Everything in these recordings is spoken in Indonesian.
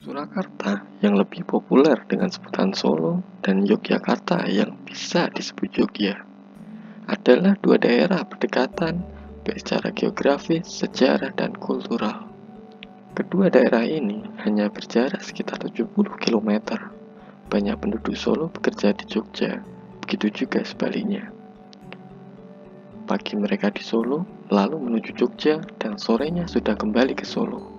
Surakarta yang lebih populer dengan sebutan Solo dan Yogyakarta yang bisa disebut Jogja adalah dua daerah berdekatan baik secara geografis, sejarah, dan kultural. Kedua daerah ini hanya berjarak sekitar 70 km. Banyak penduduk Solo bekerja di Jogja, begitu juga sebaliknya. Pagi mereka di Solo, lalu menuju Jogja, dan sorenya sudah kembali ke Solo.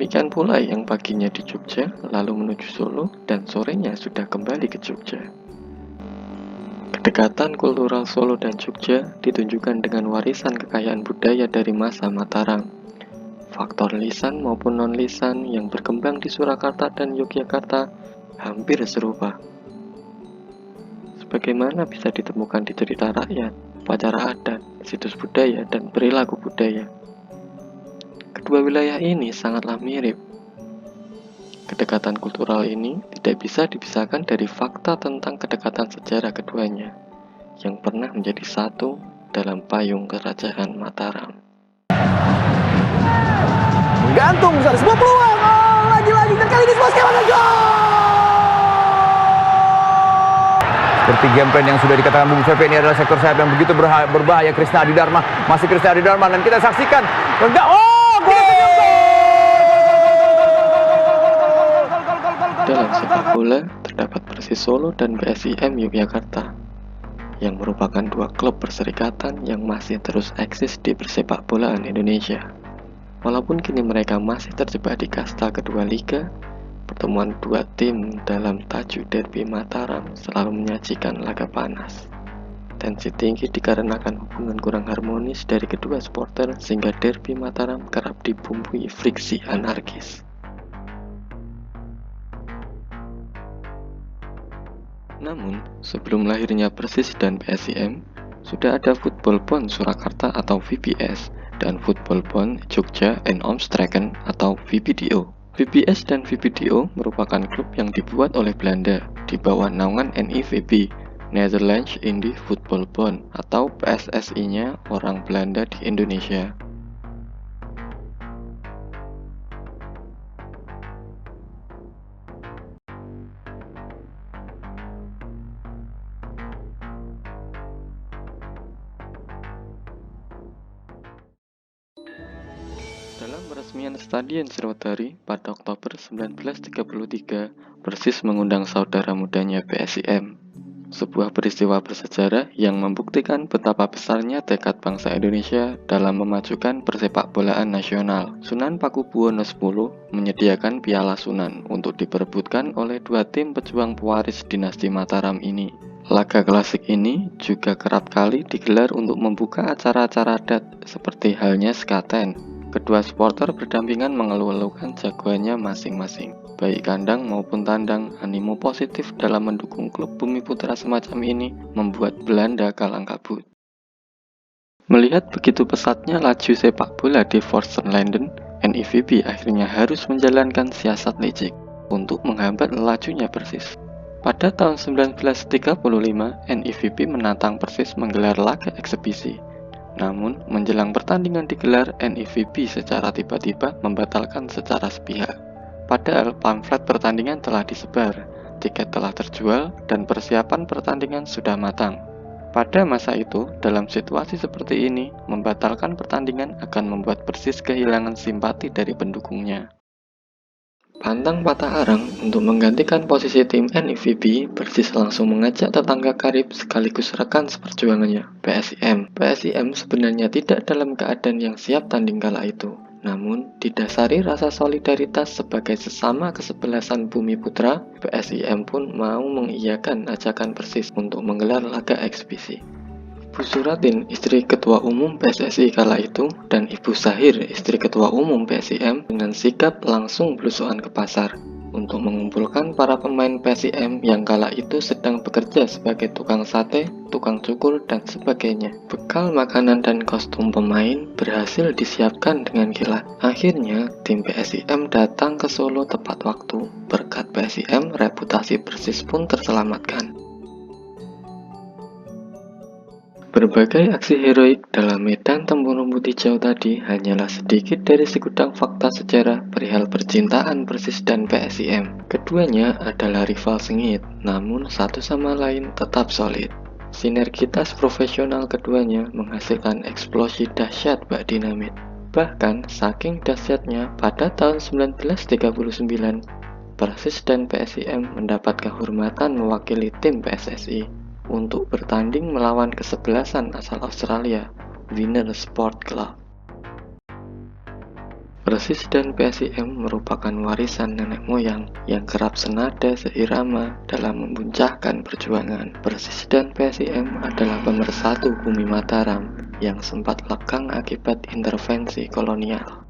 Demikian pula yang paginya di Jogja, lalu menuju Solo, dan sorenya sudah kembali ke Jogja. Kedekatan kultural Solo dan Jogja ditunjukkan dengan warisan kekayaan budaya dari masa Mataram. Faktor lisan maupun non-lisan yang berkembang di Surakarta dan Yogyakarta hampir serupa. Sebagaimana bisa ditemukan di cerita rakyat, upacara adat, situs budaya, dan perilaku budaya. Kedua wilayah ini sangatlah mirip. Kedekatan kultural ini tidak bisa dipisahkan dari fakta tentang kedekatan sejarah keduanya, yang pernah menjadi satu dalam payung kerajaan Mataram. Menggantung besar sebuah peluang. Oh, lagi-lagi dan kali ini sebuah skema dan gol. Seperti game plan yang sudah dikatakan Bung Sepe, ini adalah sektor sayap yang begitu berbahaya. Krisna Adidarma, masih Krisna Adidarma, dan kita saksikan. Enggak, oh, gol! Dalam sepak bola, terdapat Persis Solo dan PSIM Yogyakarta, yang merupakan dua klub perserikatan yang masih terus eksis di persepak bolaan Indonesia. Walaupun kini mereka masih terjebak di kasta kedua liga, pertemuan dua tim dalam tajuk Derby Mataram selalu menyajikan laga panas. Tensi tinggi dikarenakan hubungan kurang harmonis dari kedua supporter sehingga Derby Mataram kerap dibumbui friksi anarkis. Namun, sebelum lahirnya Persis dan PSIM, sudah ada Football Bond Surakarta atau VBS dan Football Bond Jogja and Omstreken atau VBDO. VBS dan VBDO merupakan klub yang dibuat oleh Belanda di bawah naungan NIVB, Netherlands Indie Football Bond, atau PSSI-nya orang Belanda di Indonesia. Dalam peresmian Stadion Sriwedari pada Oktober 1933, Persis mengundang saudara mudanya PSIM. Sebuah peristiwa bersejarah yang membuktikan betapa besarnya tekad bangsa Indonesia dalam memajukan persepak bolaan nasional. Sunan Pakubuwono X menyediakan Piala Sunan untuk diperebutkan oleh dua tim pejuang pewaris dinasti Mataram ini. Laga klasik ini juga kerap kali digelar untuk membuka acara-acara adat seperti halnya sekaten. Kedua supporter berdampingan mengeluh-elukan jagoannya masing-masing. Baik kandang maupun tandang, animo positif dalam mendukung klub Bumi Putra semacam ini membuat Belanda kalang kabut. Melihat begitu pesatnya laju sepak bola di Vorstenlanden, NIVB akhirnya harus menjalankan siasat licik untuk menghambat lajunya Persis. Pada tahun 1935, NIVB menantang Persis menggelar laga eksebisi. Namun, menjelang pertandingan digelar, NIVB secara tiba-tiba membatalkan secara sepihak. Padahal pamflet pertandingan telah disebar, tiket telah terjual, dan persiapan pertandingan sudah matang. Pada masa itu, dalam situasi seperti ini, membatalkan pertandingan akan membuat Persis kehilangan simpati dari pendukungnya. Pantang patah arang untuk menggantikan posisi tim NIVB, Persis langsung mengajak tetangga karib sekaligus rekan seperjuangannya, PSIM. PSIM sebenarnya tidak dalam keadaan yang siap tanding kala itu. Namun, didasari rasa solidaritas sebagai sesama kesebelasan Bumi Putra, PSIM pun mau mengiyakan ajakan Persis untuk menggelar laga eksebisi. Ibu Suratin, istri Ketua Umum PSSI kala itu, dan Ibu Sahir, istri Ketua Umum PSIM, dengan sigap langsung belusukan ke pasar untuk mengumpulkan para pemain PSIM yang kala itu sedang bekerja sebagai tukang sate, tukang cukur, dan sebagainya. Bekal makanan dan kostum pemain berhasil disiapkan dengan kilat. Akhirnya, tim PSIM datang ke Solo tepat waktu. Berkat PSIM, reputasi Persis pun terselamatkan. Berbagai aksi heroik dalam medan tempur rumput hijau tadi hanyalah sedikit dari segudang fakta sejarah perihal percintaan Persis dan PSIM. Keduanya adalah rival sengit, namun satu sama lain tetap solid. Sinergitas profesional keduanya menghasilkan eksplosi dahsyat bak dinamit. Bahkan saking dahsyatnya, pada tahun 1939, Persis dan PSIM mendapat kehormatan mewakili tim PSSI untuk bertanding melawan kesebelasan asal Australia, Winner Sport Club. Persis dan PSIM merupakan warisan nenek moyang yang kerap senada seirama dalam membuncahkan perjuangan. Persis dan PSIM adalah pemersatu bumi Mataram yang sempat lekang akibat intervensi kolonial.